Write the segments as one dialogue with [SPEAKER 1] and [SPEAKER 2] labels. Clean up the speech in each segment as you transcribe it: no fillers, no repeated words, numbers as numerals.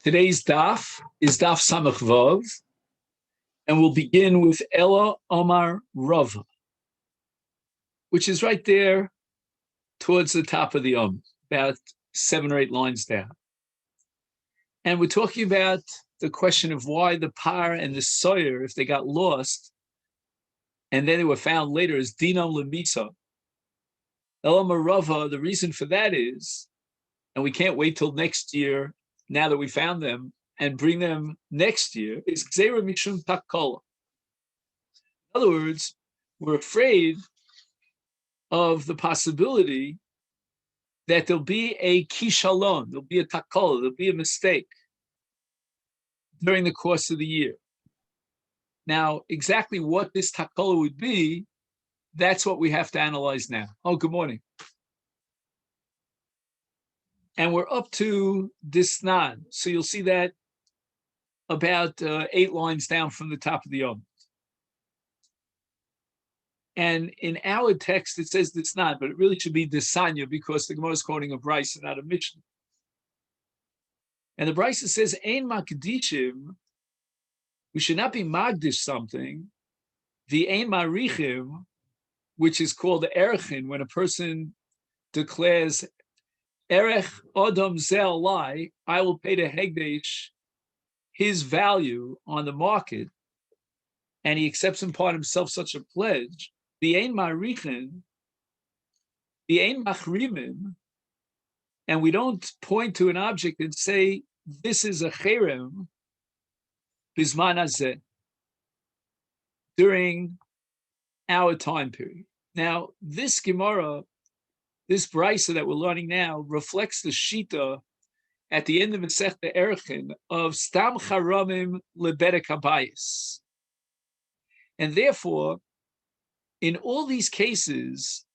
[SPEAKER 1] Today's daf is daf Samach Vav, and we'll begin with Ella Omar Rava, which is right there towards the top of the about 7 or 8 lines down. And we're talking about the question of why the par and the sawyer, if they got lost, and then they were found later as Dinam Lemisa. Ella Omar Rava, the reason for that is, and we can't wait till next year, now that we found them, and bring them next year, is Gzeira Mishum Takala. In other words, we're afraid of the possibility that there'll be a kishalon, there'll be a takala, there'll be a mistake during the course of the year. Now, exactly what this takala would be, that's what we have to analyze now. Oh, good morning. And we're up to Disnan. So you'll see that about 8 lines down from the top of the Yom. And in our text, it says Disnan, but it really should be Disanya because the Gemara is quoting a Bryce and not a Mishnah. And the Bryce says, Ein Makdishim, we should not be Magdish something, the Ein Marichim, which is called the Erechin, when a person declares Erech Odom Zel Lai, I will pay the Hegdesh his value on the market, and he accepts upon himself such a pledge, the Ein Marichin, the Ein Machrimim, and we don't point to an object and say, this is a cherem, Bizman Hazeh, during our time period. Now, this Gemara, this brisa that we're learning now, reflects the shita at the end of Masechet Erechin of Stam Charamim Lebedek Habayis. And therefore, in all these cases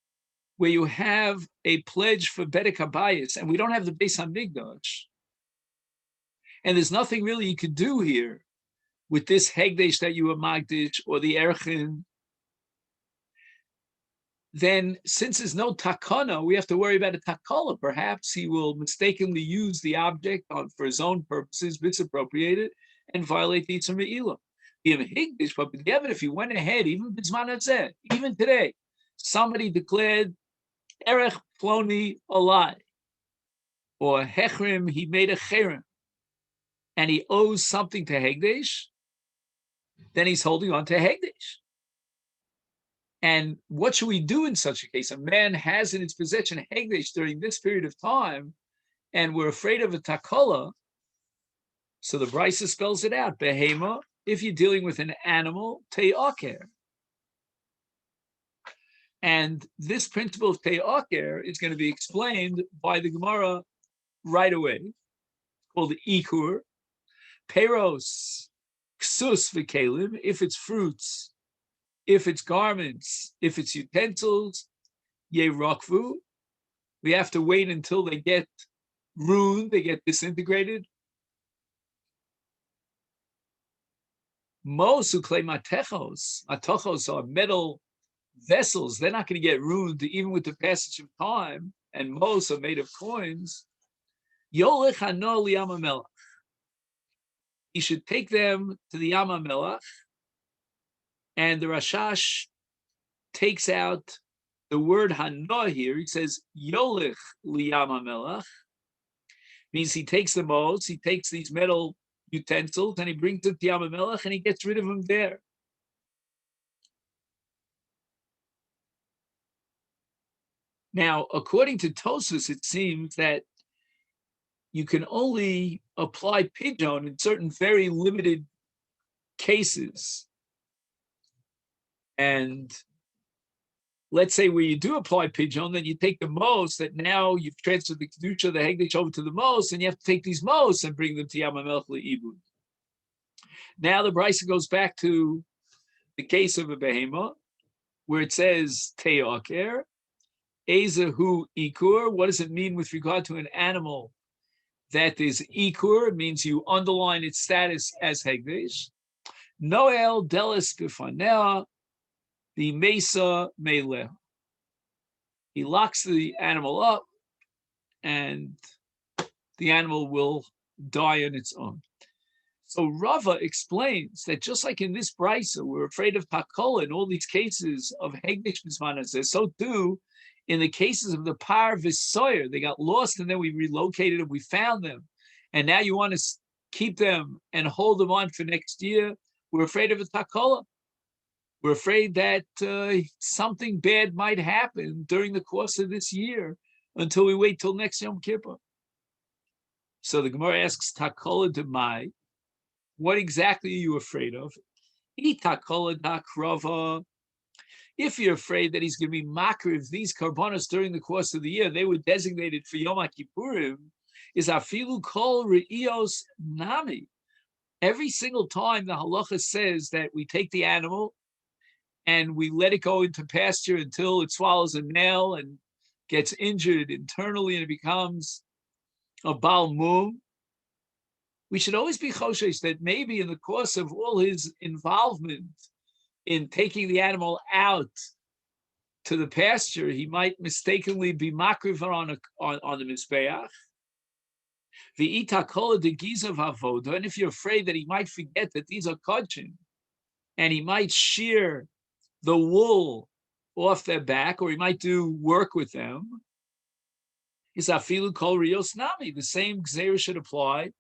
[SPEAKER 1] where you have a pledge for Bedek Habayis, and we don't have the Beis HaMikdash, and there's nothing really you could do here with this Hegdesh that you were Magdish or the Erechin, then since there's no takana, we have to worry about a takala. Perhaps he will mistakenly use the object for his own purposes, misappropriate it, and violate the Yitzhak Me'ilah. But if he went ahead, even Bizman Hazeh, even today, somebody declared Erech Ploni Olai, or Hechrim, he made a cherem, and he owes something to Hegdesh, then he's holding on to Hegdesh. And what should we do in such a case? A man has in his possession Hegdesh during this period of time, and we're afraid of a takala. So the Brisa spells it out. Behema, if you're dealing with an animal, te'aker. And this principle of te'aker is going to be explained by the Gemara right away. It's called ikur. Peros, ksus v'kelim, if it's fruits, if it's garments, if it's utensils, yerokvu, we have to wait until they get ruined, they get disintegrated. Most who claim matechos are metal vessels, they're not going to get ruined even with the passage of time, and most are made of coins. Yolech hano liyam hamelach. He should take them to the Yam HaMelach, and the Rashash takes out the word hano here. He says Yolech liyam hamelach, means he takes the molds, he takes these metal utensils, and he brings them to Yam HaMelach, and he gets rid of them there. Now, according to Tosfos, it seems that you can only apply pidyon in certain very limited cases. And let's say where you do apply pidyon, then you take the most that now you've transferred the kedusha, the hegdesh over to the most, and you have to take these most and bring them to Yam HaMelech le'ibud. Now the brisa goes back to the case of a behema, where it says te'aker, ezehu ikur. What does it mean with regard to an animal that is ikur? It means you underline its status as hegdesh. Noel delis bifanea, the mesa meleh. He locks the animal up, and the animal will die on its own. So Rava explains that just like in this brisa, we're afraid of takola in all these cases of hegdish bismanazeh, so too in the cases of the par visoyer, they got lost and then we relocated and we found them. And now you want to keep them and hold them on for next year. We're afraid of a takola. We're afraid that something bad might happen during the course of this year until we wait till next Yom Kippur. So the Gemara asks, takola demai, what exactly are you afraid of? If you're afraid that he's going to be makriv these karbonos during the course of the year, they were designated for Yom Kippurim, is afilu kol re'ios nami. Every single time the halacha says that we take the animal and we let it go into pasture until it swallows a nail and gets injured internally and it becomes a bal mum, we should always be choshesh that maybe in the course of all his involvement in taking the animal out to the pasture, he might mistakenly be makriv on the mizbeach. The itakola de gizav avoda, and if you're afraid that he might forget that these are kodshim, and he might shear the wool off their back, or he might do work with them, is afilu kol rios nami. The same gzeira should apply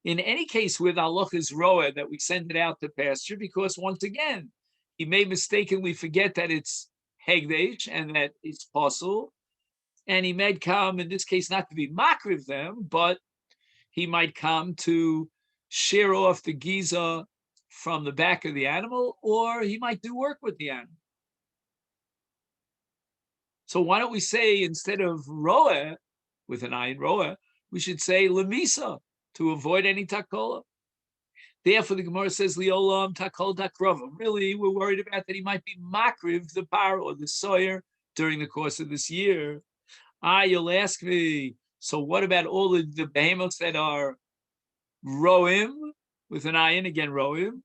[SPEAKER 1] in any case with halacha is roa, that we send it out to pasture, because once again, he may mistakenly forget that it's hegdesh and that it's possible, and he may come, in this case, not to be makriv them, but he might come to shear off the giza from the back of the animal, or he might do work with the animal. So why don't we say, instead of roa, with an ayin roa, we should say lemisa, to avoid any takola. Therefore, the Gemara says, Liolam takol takrova. Really, we're worried about that he might be makriv, the par or the sawyer, during the course of this year. You'll ask me, so what about all of the behemoths that are roim, with an ayin, again, roim?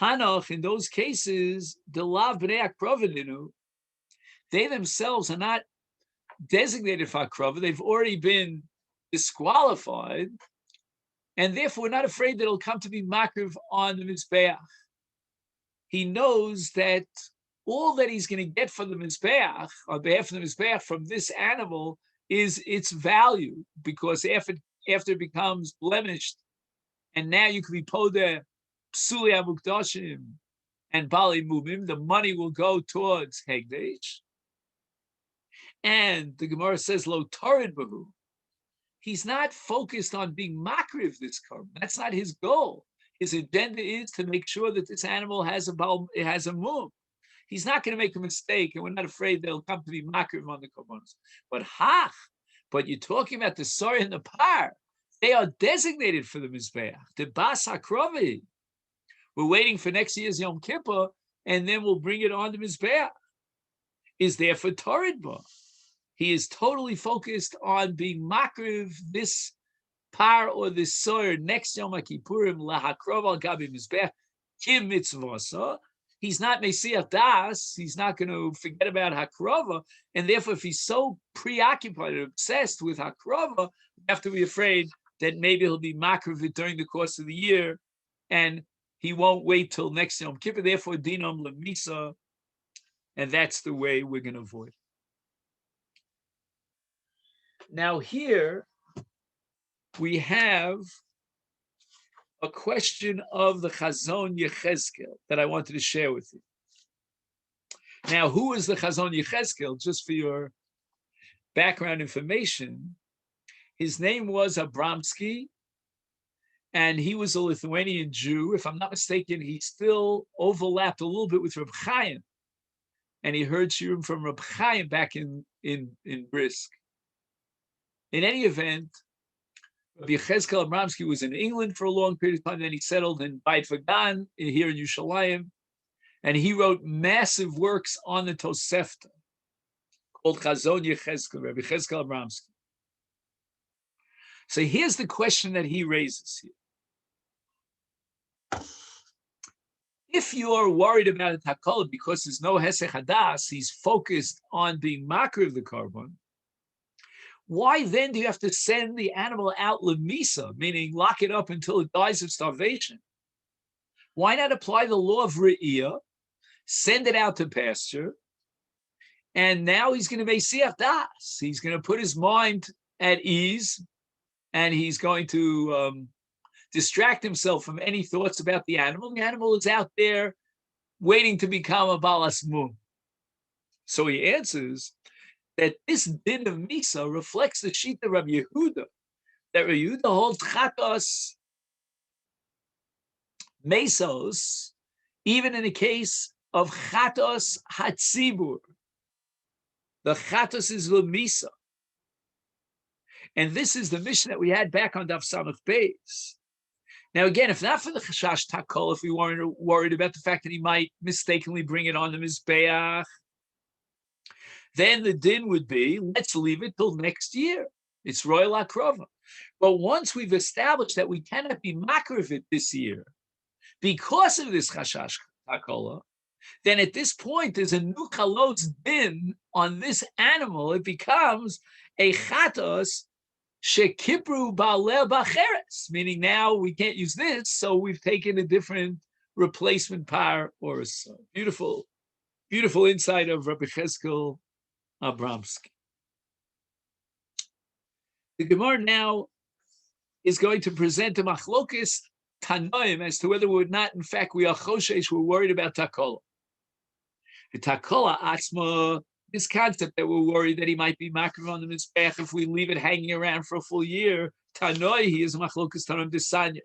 [SPEAKER 1] Hanoch, in those cases, the lav b'nei akrovadinu, they themselves are not designated for akrova. They've already been disqualified, and therefore we're not afraid that it'll come to be makriv on the mizbeach. He knows that all that he's going to get from the mizbeach, on behalf of the mizbeach, from this animal is its value, because after it becomes blemished, and now you can be poder psuli amukdashim and bali mumim, the money will go towards hegdesh. And the Gemara says lo tarid bahu. He's not focused on being makriv this carbon. That's not his goal. His agenda is to make sure that this animal has a mum. He's not going to make a mistake, and we're not afraid they'll come to be makriv on the korbanos. But you're talking about the soy and the par. They are designated for the mizbeach, the bas hakrovi. We're waiting for next year's Yom Kippur, and then we'll bring it on the mizbeach. Is there for tarid ba? He is totally focused on being makriv this par or this soyer next Yom Kippurim lahakrov al gabi mizbech kim mitzvasa. He's not mesiach das. He's not going to forget about hakrova, and therefore, if he's so preoccupied and obsessed with hakrova, we have to be afraid that maybe he'll be makriv it during the course of the year, and he won't wait till next Yom Kippur. Therefore, dinom lemisa, and that's the way we're going to avoid. Now here we have a question of the Chazon Yechezkel that I wanted to share with you. Now, who is the Chazon Yechezkel? Just for your background information, his name was Abramsky, and he was a Lithuanian Jew. If I'm not mistaken, he still overlapped a little bit with Reb Chaim, and he heard shiurim from Reb Chaim back in Brisk. In any event, Rabbi Yechezkel Abramsky was in England for a long period of time. Then he settled in Beit Vagan here in Yerushalayim, and he wrote massive works on the Tosefta called Chazon Yechezkel, Rabbi Yechezkel Abramsky. So here's the question that he raises here. If you're worried about Takol because there's no Hesech Hadas, he's focused on being makriv the carbon, why then do you have to send the animal out lemisa, meaning lock it up until it dies of starvation? Why not apply the law of re'iyah, send it out to pasture, and now he's going to make siach das. He's going to put his mind at ease, and he's going to distract himself from any thoughts about the animal. The animal is out there waiting to become a balas mum. So he answers that this din of Misa reflects the sheet of Rabbi Yehuda, that Rabbi Yehuda holds chatos mesos, even in the case of chatos hatzibur. The chatos is lemisa. And this is the mission that we had back on Daf Samach Beis. Now, again, if not for the chashash takol, if we weren't worried about the fact that he might mistakenly bring it on the mizbeach, then the din would be, let's leave it till next year. It's royal akrova. But once we've established that we cannot be makar of it this year because of this chashash takola, then at this point there's a new chalot's din on this animal. It becomes a chatos shekipru ba'aleh b'cheres, meaning now we can't use this, so we've taken a different replacement par or a son. Beautiful, beautiful insight of Rabbi Cheskel Abramsky. The Gemara now is going to present a machlokis tanoim as to whether we're not, in fact, we are choshesh, we're worried about takola. The takola atzma, this concept that we're worried that he might be makriv on the mizbech if we leave it hanging around for a full year. Tanoi, he is machlokis tanoim desanya.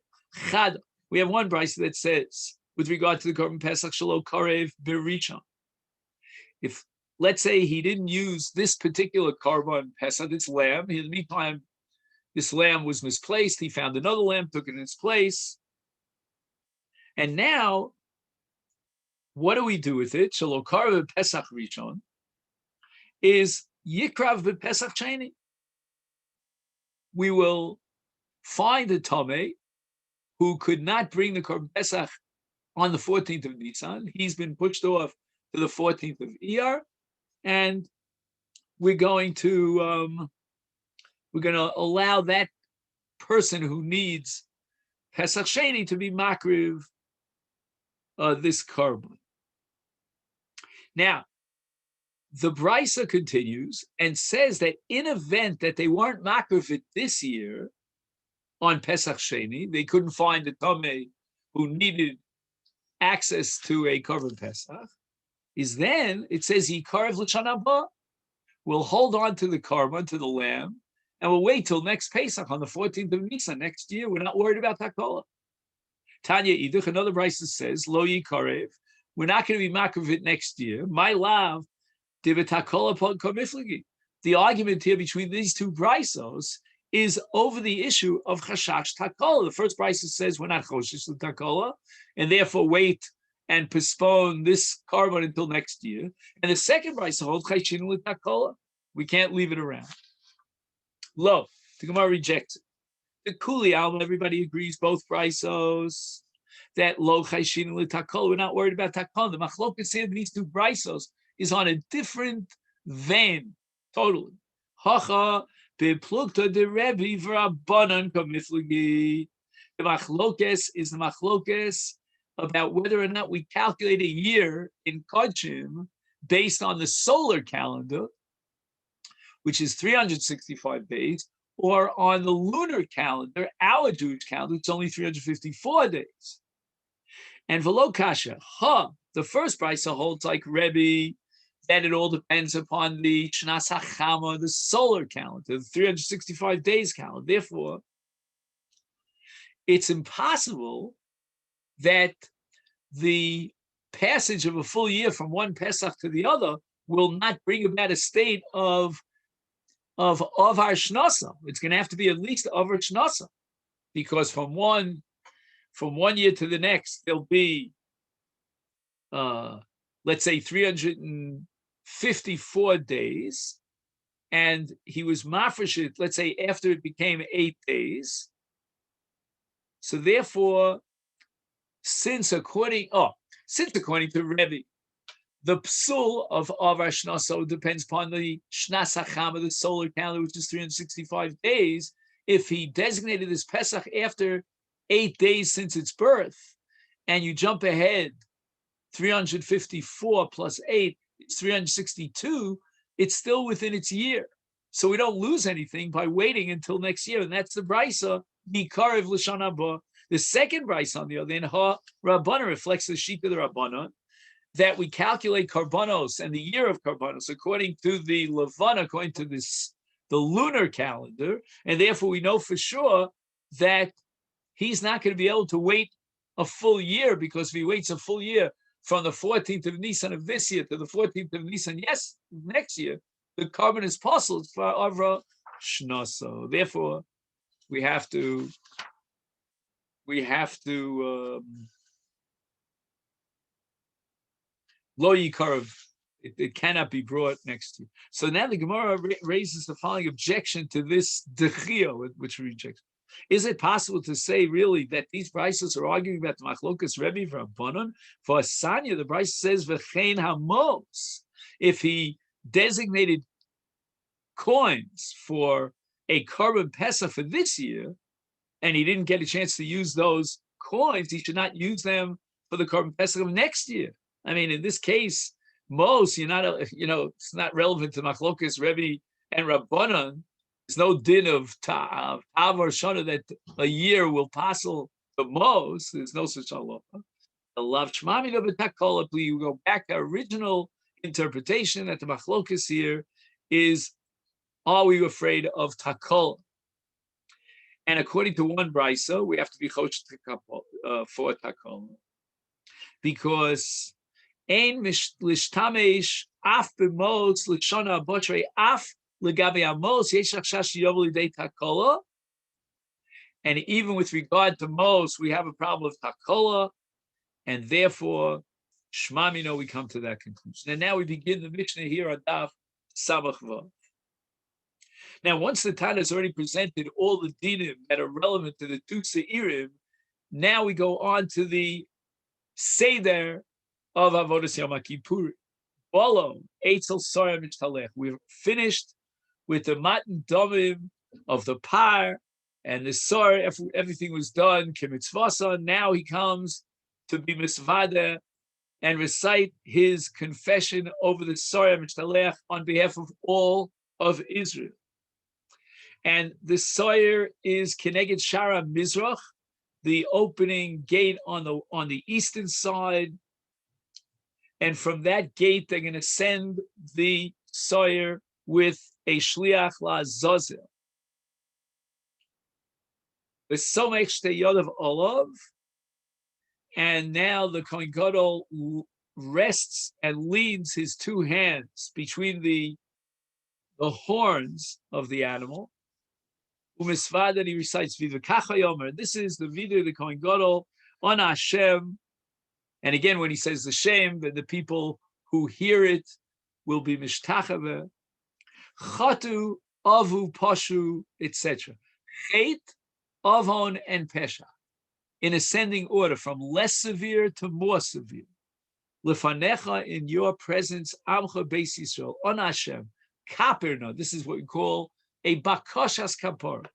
[SPEAKER 1] Chad, we have one brisa that says, with regard to the korban pesach shelo karev berichon, if let's say he didn't use this particular korban pesach, this lamb, in the meantime, this lamb was misplaced, he found another lamb, took it in its place, and now, what do we do with it? Shelo karev pesach rishon is yikrav b'pesach sheni. We will find a tamei who could not bring the korban pesach on the 14th of Nisan. He's been pushed off to the 14th of Iyar, and we're going to allow that person who needs Pesach Sheni to be makriv this korban. Now, the brisa continues and says that in event that they weren't makriv it this year on Pesach Sheni, they couldn't find a tamei who needed access to a korban Pesach, is then it says yikarev l'shana haba. We'll hold on to the korban, to the lamb, and we'll wait till next Pesach on the 14th of Nisan next year. We're not worried about takola. Tanya Idich, another brisa says lo yikarev. We're not going to be makriv it next year. My love, divitakola pod komifligi. The argument here between these two brisos is over the issue of chashash takola. The first brisa says we're not choshesh takola, and therefore wait and postpone this korban until next year. And the second brisa holds chayshinu l'takola. We can't leave it around. Lo, the Gemara rejects it. The Kuli Alma, everybody agrees, both brisos, that lo chayshinu l'takola. We're not worried about takola. The machlokas here, these two brisos, is on a different vein, totally. Hacha beplukta de Rebbe v'Rabbanan kamiflagi. The machlokes is the machlokes about whether or not we calculate a year in Kodshim based on the solar calendar, which is 365 days, or on the lunar calendar, our Jewish calendar, it's only 354 days. And v'lo kasha, the first brisa holds like Rebbe, that it all depends upon the Shnas HaChama, the solar calendar, the 365 days calendar. Therefore, it's impossible that the passage of a full year from one Pesach to the other will not bring about a state of our Shnasa. It's going to have to be at least of our Shnasa, because from one year to the next, there'll be, let's say, 354 days, and he was mafresh, let's say, after it became 8 days. So therefore, since according to Rebbe, The psul of Avar Shnaso depends upon the Shnas HaChama, the solar calendar, which is 365 days. If he designated this Pesach after 8 days since its birth, and you jump ahead 354 plus 8, it's 362, it's still within its year. So we don't lose anything by waiting until next year. And that's the Brisa, Nikarev L'Shan Haba. The second Brisa, on the other hand, Ha Rabbana, reflects the sheet of the Rabbana, that we calculate Karbanos and the year of Karbanos according to the Levana, according to this the lunar calendar, and therefore we know for sure that he's not going to be able to wait a full year, because if he waits a full year from the 14th of Nisan of this year to the 14th of Nisan next year, the carbon is possible for Avra Shnaso. Therefore, we have to Lo Yikarav. It cannot be brought next to you. So now the Gemara raises the following objection to this dechia, which rejects. Is it possible to say really that these brises are arguing about the machlokas Rebbe Rabbanon? For Asanya, the brise says v'chein hamos. If he designated coins for a carbon pesa for this year, and he didn't get a chance to use those coins, he should not use them for the carbon pesa of next year. I mean, in this case, most you're not, it's not relevant to machlokas Rebbe and Rabbanon. There's no din of Tav or Shana that a year will passel the most. There's no such halacha. The love Shmami of Takola, we go back to original interpretation that the machlokas here is, are we afraid of Takola? And according to one brisa, we have to be chosh for Takola, because ein lishtamesh af b'mos l'shana botrei af l'gabi amos yesh achshash yovel lidei takola. And even with regard to mos, we have a problem of takola, and therefore shmamino we come to that conclusion. And now we begin the Mishnah here on Daf Samach Vav. Now, once the Tana has already presented all the dinim that are relevant to the two seirim, now we go on to the seder of Avodas Yom Kippur. Bolo, Eitzel Sorah Mishtalech. We're finished with the matan domim of the par and the Sorah. Everything was done. Kimitzvasa. Now he comes to be misvada and recite his confession over the Sorah Mishtalech on behalf of all of Israel. And the Sorah is Keneged Shara Mizrach, the opening gate on the eastern side. And from that gate, they're going to send the Sorah with a Shliach LaZazel. The Somech Shtei Yodav Olav. And now the Kohen Gadol rests and leans his two hands between the horns of the animal. Umisvada, he recites Vivakacha Yomer. This is the video of the Kohen Gadol on Hashem. And again, when he says the Shem, then the people who hear it will be Mishtachave. Chatu, Avu, Pashu, etc. Chet, Avon, and Pesha, in ascending order from less severe to more severe. Lefanecha, in your presence, Amcha Beis Yisrael, on Hashem, Kaperna, this is what we call a Bakoshas Kapor.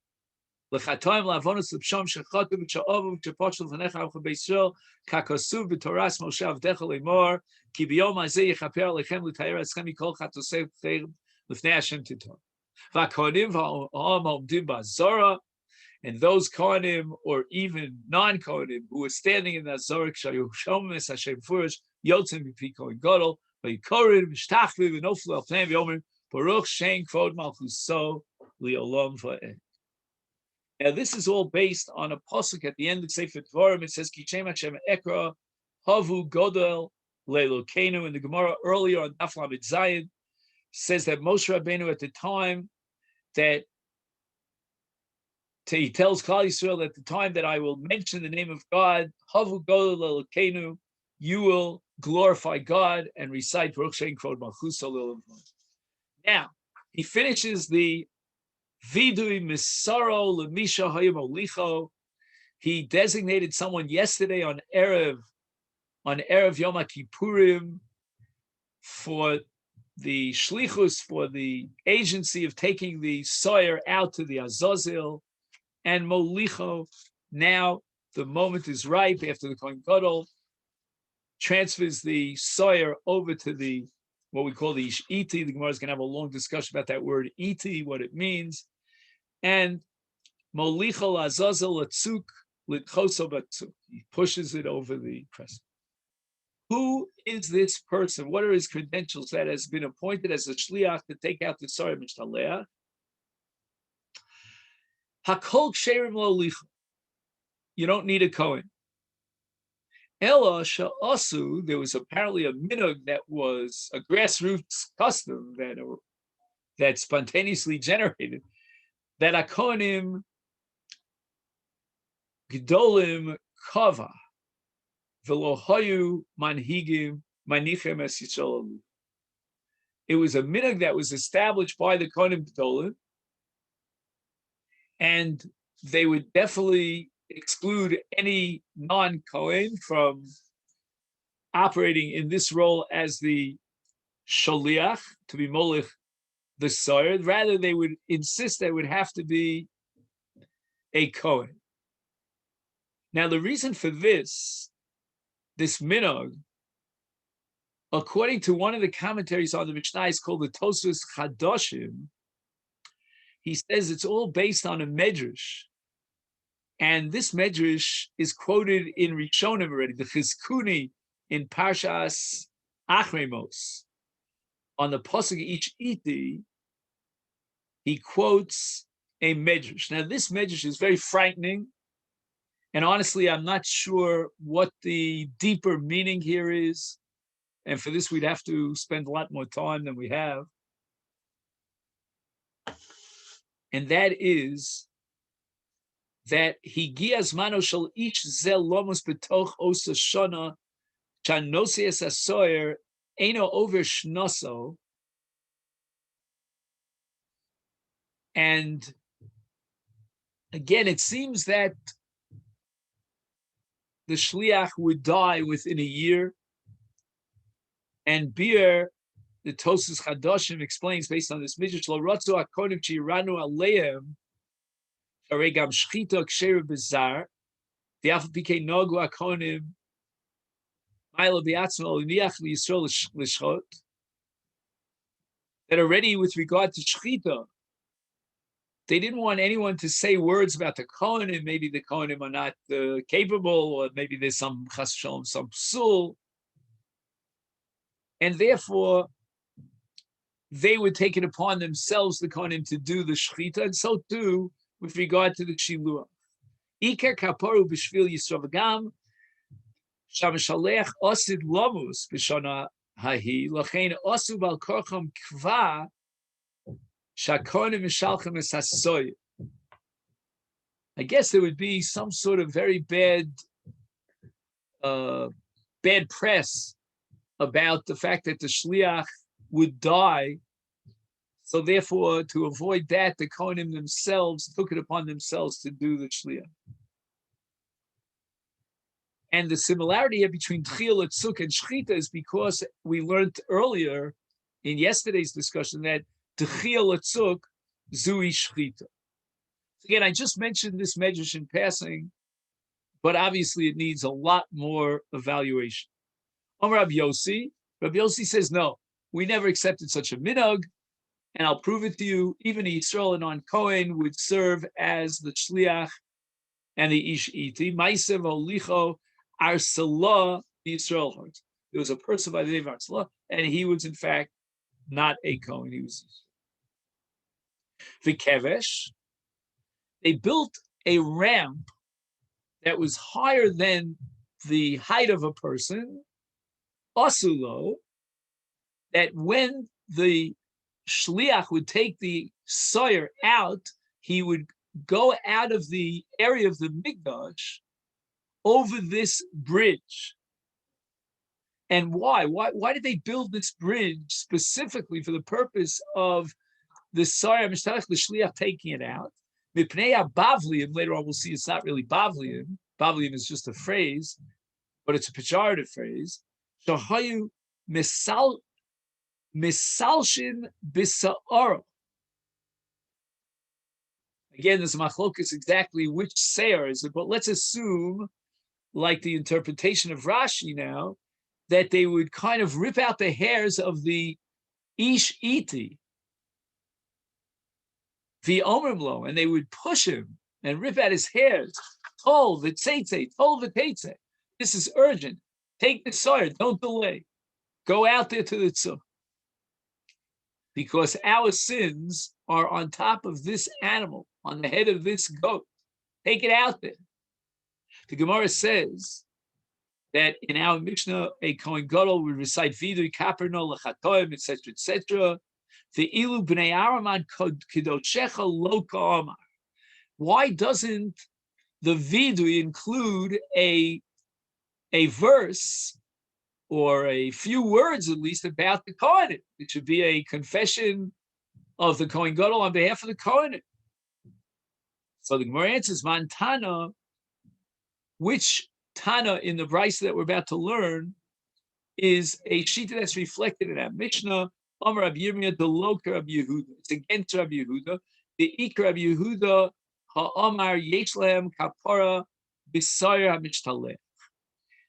[SPEAKER 1] L'chatoim la'avonos l'psham shechatu v'sha'ovu v'shapotshel v'necha Amcha Beis Yisrael k'kasuv v'toras Moshe avdecha lemor ki b'yom hazeh yechaper alechem l'tayir etzchem mikol chatosei v'cheir l'fnei Hashem titor. V'kohanim v'ha'om ha'omdim ba'zora, and those kohanim or even non-kohanim who were standing in that zora k'shayu shomim es Hashem furish yotzim b'pi kohen gadol v'yikorin v'shtachvi v'noflu al pnei v'yomer baruch shein kvod malchuso li'olam va'ed. Now, this is all based on a pasuk at the end of Sefer Dvarim. It says, Kishem Hashem Ekra, Havu Godel Leilokenu. In the Gemara earlier on Daf Lamed Zayin, says that Moshe Rabbeinu at the time that he tells Klal Yisrael at the time that I will mention the name of God, Havu Godel Leilokenu, you will glorify God and recite Baruch Shein Kvod Malchus Leilom. Now, he finishes the Vidui Misaro Lemisha Hayim Olicho. He designated someone yesterday on Erev Yom Kippurim for the shlichus, for the agency of taking the soyer out to the Azazel, and molicho. Now the moment is ripe after the Kohen Gadol transfers the soyer over to the what we call the ish iti. The Gemara is going to have a long discussion about that word iti, what it means, and molicho Azazel atzuk litchoso batzuk. He pushes it over the press. Who is this person? What are his credentials that has been appointed as a shliach to take out the soyer mishtaleach? Hakol ksherim lo licha. You don't need a Kohen. Ella sha'asu, there was apparently a minhag that was a grassroots custom that spontaneously generated, that a Kohanim gdolim kava v'lo hayu manhigim manichem es Yisrael. It was a minhag that was established by the Kohanim gdolim, and they would definitely exclude any non-Kohen from operating in this role as the shaliach, to be molech the soyer. Rather, they would insist that it would have to be a Kohen. Now, the reason for this minhag, according to one of the commentaries on the Mishnah, is called the Tosfos Chadoshim. He says it's all based on a medrash. And this medrash is quoted in Rishonim already, the Chizkuni in Parshas Achremos. On the Pasuk Ish Iti, he quotes a medrash. Now, this medrash is very frightening. And honestly, I'm not sure what the deeper meaning here is. And for this, we'd have to spend a lot more time than we have. And that is that higias mano shel each zel lomos betoch osa shana chanosias asoyer eno over shnoso. And again, it seems that the shliach would die within a year. And Bir, the Tosfos Chadoshim explains based on this midrash, lo ratzu hakonim chiranu aleim aregam shchita ksheru bizar diafal pike nogu hakonim ma'ila biatzmo liniach liyisrael lishchot. That already with regard to shchita, they didn't want anyone to say words about the Kohanim. Maybe the Kohanim are not capable, or maybe there's some chas shalom, some psul. And therefore, they would take it upon themselves, the Kohanim, to do the shechita, and so too with regard to the shiluach. Iker kaporu b'shvil yisrovagam, shamashaleach osid lomus b'shana hahi, lachein osu bal korcham kva, shakonim mishalchem es hasoy. I guess there would be some sort of very bad press about the fact that the shliach would die. So therefore, to avoid that, the Kohanim themselves took it upon themselves to do the shliach. And the similarity here between tchil, tzuk, and shchita is because we learned earlier in yesterday's discussion that tchil, tzuk, zui shchita. Again, I just mentioned this medrash in passing, but obviously it needs a lot more evaluation. Rabbi Yossi says, no, we never accepted such a minhag, and I'll prove it to you. Even a Yisrael and non-Kohen would serve as the shliach and the ish iti. Ma'asev olicho arsalah Yisrael heart. There was a person by the name of Arsalah, and he was in fact not a Kohen. He was Vikevesh. They built a ramp that was higher than the height of a person, Asulo, that when the shliach would take the soyer out, he would go out of the area of the mikdash over this bridge. And why? Why did they build this bridge specifically for the purpose of the soyer, the shliach taking it out? Mipnei bavliim, later on we'll see it's not really bavliim. Bavliim is just a phrase, but it's a pejorative phrase. Shahayu misal Misalshin bisa'ara. Again, this machlokas exactly which seir is it, but let's assume, like the interpretation of Rashi now, that they would kind of rip out the hairs of the ish iti, the omrimlo, and they would push him and rip out his hairs. Tol v'tzeitze, tol v'teitze. This is urgent. Take the sword. Don't delay. Go out there to the tzur. Because our sins are on top of this animal, on the head of this goat. Take it out there. The Gemara says that in our Mishnah, a Kohen Gadol would recite Vidui Kaperno Lechatoim, etc., etc. The Ilu Bnei Araman Kidoshecha Loka Omar. Why doesn't the Vidui include a verse or a few words at least about the Kohen? It should be a confession of the Kohen Gadol on behalf of the Kohen. So the Gemara answers, Mantana, which Tana in the Brisa that we're about to learn is a shita that's reflected in our Mishnah. Amar Rabbi Yirmiyah, the Loka Rabbi Yehuda. It's against Rabbi Yehuda. The Ikar Rabbi Yehuda, Ha'amar Yesh Lehem Kapara B'Sayir HaMishtaleh.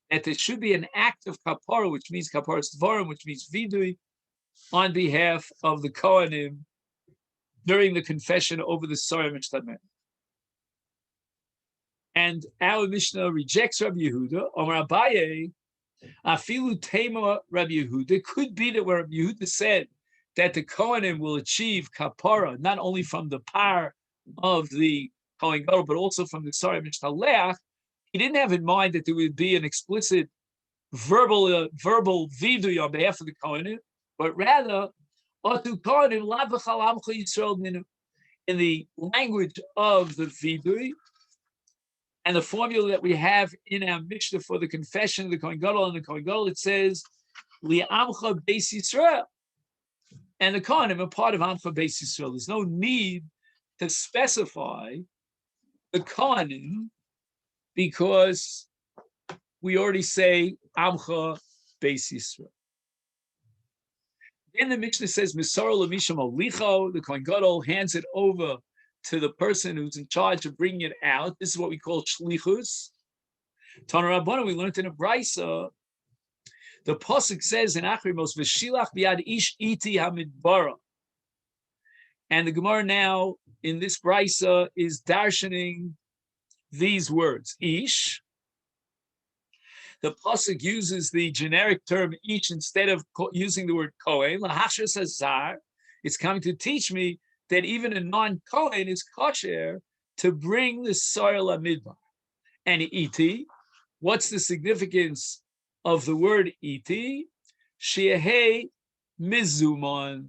[SPEAKER 1] That there should be an act of kapara, which means kaparas dvarim, which means vidui, on behalf of the Kohanim during the confession over the Sorah Mishtameh. And our Mishnah rejects Rabbi Yehuda. Omar Abaye, Afilu Tema Rabbi Yehuda. It could be that where Rabbi Yehuda said that the Kohanim will achieve kapara, not only from the par of the Kohen Gadol, but also from the Sorah Mishtaleh. He didn't have in mind that there would be an explicit verbal vidui on behalf of the Kohanim, but rather, in the language of the vidui, and the formula that we have in our Mishnah for the confession of the Kohen Gadol and the Kohen Gadol, it says, Li'amcha Beis Yisrael. And the Kohanim are part of Amcha Beis Yisrael. There's no need to specify the Kohanim, because we already say Amcha Beis Yisrael. Then the Mishnah says, Misar Lamisham Alicho, the Kohen Gadol hands it over to the person who's in charge of bringing it out. This is what we call Shlichus. Tana Rabbana, we learned in a Brisa, the Pasuk says in Achrimos, V'shilach biad ish iti hamidbara. And the Gemara now in this Brisa is darshaning these words, ish. The pasuk uses the generic term ish instead of using the word kohen. Lahashas hazar. It's coming to teach me that even a non-kohen is kosher to bring the soil amidbar. And iti, what's the significance of the word iti? She'ehei mizuman.